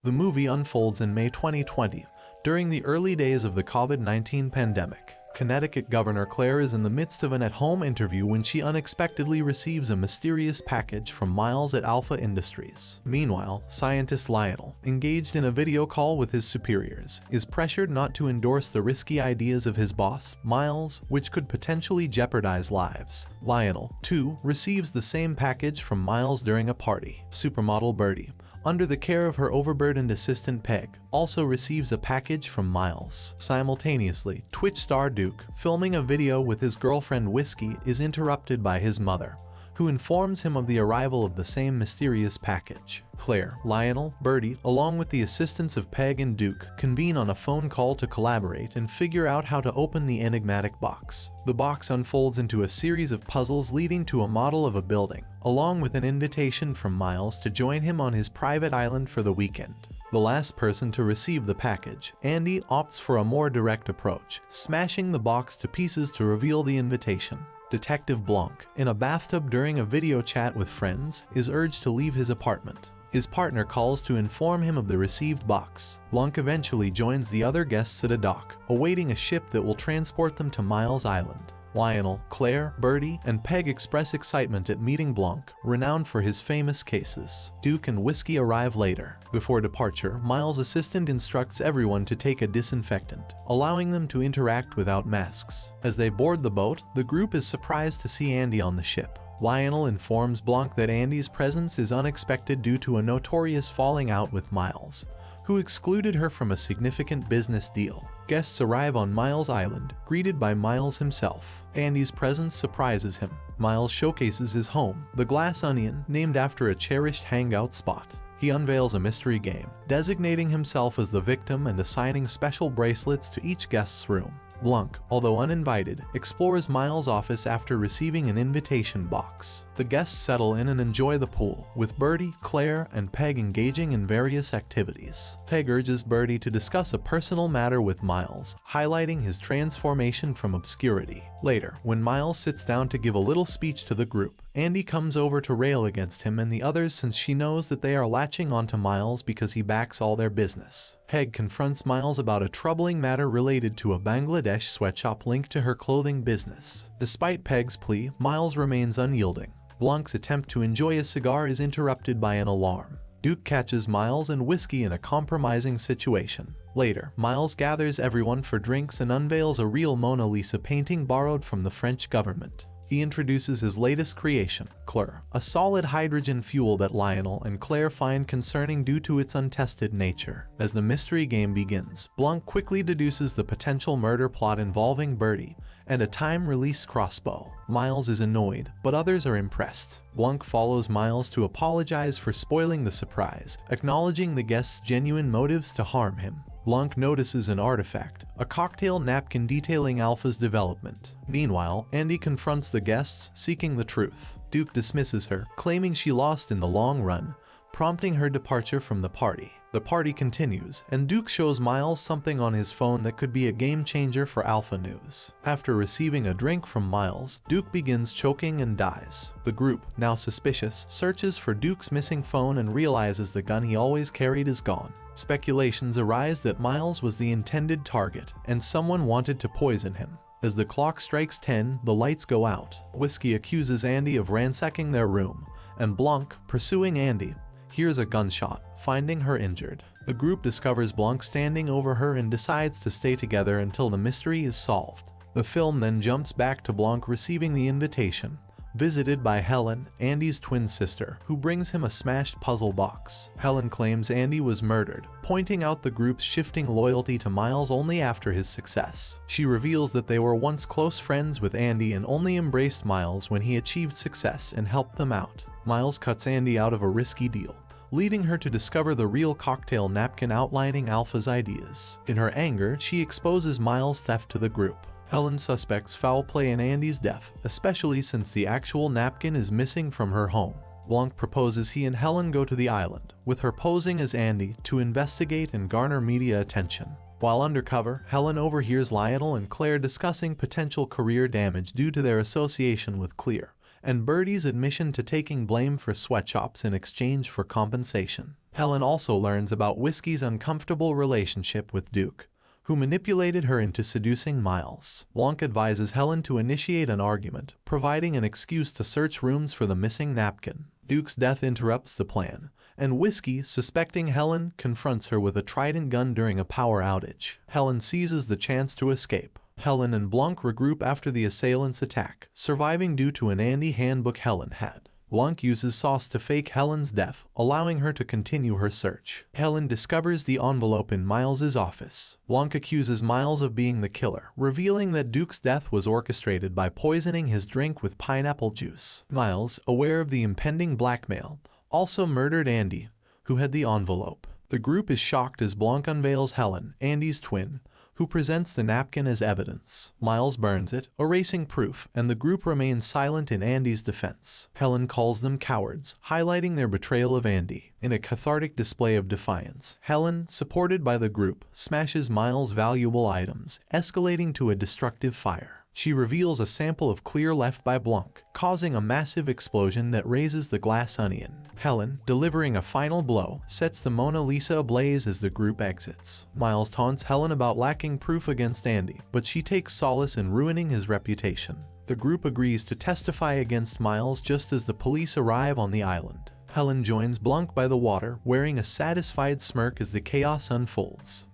The movie unfolds in May 2020, during the early days of the COVID-19 pandemic. Connecticut Governor Claire is in the midst of an at-home interview when she unexpectedly receives a mysterious package from Miles at Alpha Industries. Meanwhile, scientist Lionel, engaged in a video call with his superiors, is pressured not to endorse the risky ideas of his boss, Miles, which could potentially jeopardize lives. Lionel, too, receives the same package from Miles during a party. Supermodel Birdie, under the care of her overburdened assistant Peg, also receives a package from Miles. Simultaneously, Twitch star Duke, filming a video with his girlfriend Whiskey, is interrupted by his mother, who informs him of the arrival of the same mysterious package. Claire, Lionel, Birdie, along with the assistance of Peg and Duke, convene on a phone call to collaborate and figure out how to open the enigmatic box. The box unfolds into a series of puzzles leading to a model of a building, along with an invitation from Miles to join him on his private island for the weekend. The last person to receive the package, Andy, opts for a more direct approach, smashing the box to pieces to reveal the invitation. Detective Blanc, in a bathtub during a video chat with friends, is urged to leave his apartment. His partner calls to inform him of the received box. Blanc eventually joins the other guests at a dock, awaiting a ship that will transport them to Miles Island. Lionel, Claire, Birdie, and Peg express excitement at meeting Blanc, renowned for his famous cases. Duke and Whiskey arrive later. Before departure, Miles' assistant instructs everyone to take a disinfectant, allowing them to interact without masks. As they board the boat, the group is surprised to see Andy on the ship. Lionel informs Blanc that Andy's presence is unexpected due to a notorious falling out with Miles, who excluded her from a significant business deal. Guests arrive on Miles Island, greeted by Miles himself. Andy's presence surprises him. Miles showcases his home, the Glass Onion, named after a cherished hangout spot. He unveils a mystery game, designating himself as the victim and assigning special bracelets to each guest's room. Blanc, although uninvited, explores Miles' office after receiving an invitation box. The guests settle in and enjoy the pool, with Birdie, Claire, and Peg engaging in various activities. Peg urges Birdie to discuss a personal matter with Miles, highlighting his transformation from obscurity. Later, when Miles sits down to give a little speech to the group, Andy comes over to rail against him and the others since she knows that they are latching onto Miles because he backs all their business. Peg confronts Miles about a troubling matter related to a Bangladesh sweatshop linked to her clothing business. Despite Peg's plea, Miles remains unyielding. Blanc's attempt to enjoy a cigar is interrupted by an alarm. Duke catches Miles and Whiskey in a compromising situation. Later, Miles gathers everyone for drinks and unveils a real Mona Lisa painting borrowed from the French government. He introduces his latest creation, Claire, a solid hydrogen fuel that Lionel and Claire find concerning due to its untested nature. As the mystery game begins, Blanc quickly deduces the potential murder plot involving Birdie and a time-released crossbow. Miles is annoyed, but others are impressed. Blanc follows Miles to apologize for spoiling the surprise, acknowledging the guests' genuine motives to harm him. Blanc notices an artifact, a cocktail napkin detailing Alpha's development. Meanwhile, Andy confronts the guests, seeking the truth. Duke dismisses her, claiming she lost in the long run, prompting her departure from the party. The party continues, and Duke shows Miles something on his phone that could be a game changer for Alpha News. After receiving a drink from Miles, Duke begins choking and dies. The group, now suspicious, searches for Duke's missing phone and realizes the gun he always carried is gone. Speculations arise that Miles was the intended target, and someone wanted to poison him. As the clock strikes 10, the lights go out. Whiskey accuses Andy of ransacking their room, and Blanc, pursuing Andy, hears a gunshot, finding her injured. The group discovers Blanc standing over her and decides to stay together until the mystery is solved. The film then jumps back to Blanc receiving the invitation, visited by Helen, Andy's twin sister, who brings him a smashed puzzle box. Helen claims Andy was murdered, pointing out the group's shifting loyalty to Miles only after his success. She reveals that they were once close friends with Andy and only embraced Miles when he achieved success and helped them out. Miles cuts Andy out of a risky deal, leading her to discover the real cocktail napkin outlining Alpha's ideas. In her anger, she exposes Miles' theft to the group. Helen suspects foul play in Andy's death, especially since the actual napkin is missing from her home. Blanc proposes he and Helen go to the island, with her posing as Andy to investigate and garner media attention. While undercover, Helen overhears Lionel and Claire discussing potential career damage due to their association with Claire, and Birdie's admission to taking blame for sweatshops in exchange for compensation. Helen also learns about Whiskey's uncomfortable relationship with Duke, who manipulated her into seducing Miles. Blanc advises Helen to initiate an argument, providing an excuse to search rooms for the missing napkin. Duke's death interrupts the plan, and Whiskey, suspecting Helen, confronts her with a trident gun during a power outage. Helen seizes the chance to escape. Helen and Blanc regroup after the assailants' attack, surviving due to an Andy handbook Helen had. Blanc uses Sauce to fake Helen's death, allowing her to continue her search. Helen discovers the envelope in Miles's office. Blanc accuses Miles of being the killer, revealing that Duke's death was orchestrated by poisoning his drink with pineapple juice. Miles, aware of the impending blackmail, also murdered Andy, who had the envelope. The group is shocked as Blanc unveils Helen, Andy's twin, who presents the napkin as evidence. Miles burns it, erasing proof, and the group remains silent in Andy's defense. Helen calls them cowards, highlighting their betrayal of Andy. In a cathartic display of defiance, Helen, supported by the group, smashes Miles' valuable items, escalating to a destructive fire. She reveals a sample of clear left by Blanc, causing a massive explosion that raises the glass onion. Helen, delivering a final blow, sets the Mona Lisa ablaze as the group exits. Miles taunts Helen about lacking proof against Andy, but she takes solace in ruining his reputation. The group agrees to testify against Miles just as the police arrive on the island. Helen joins Blanc by the water, wearing a satisfied smirk as the chaos unfolds.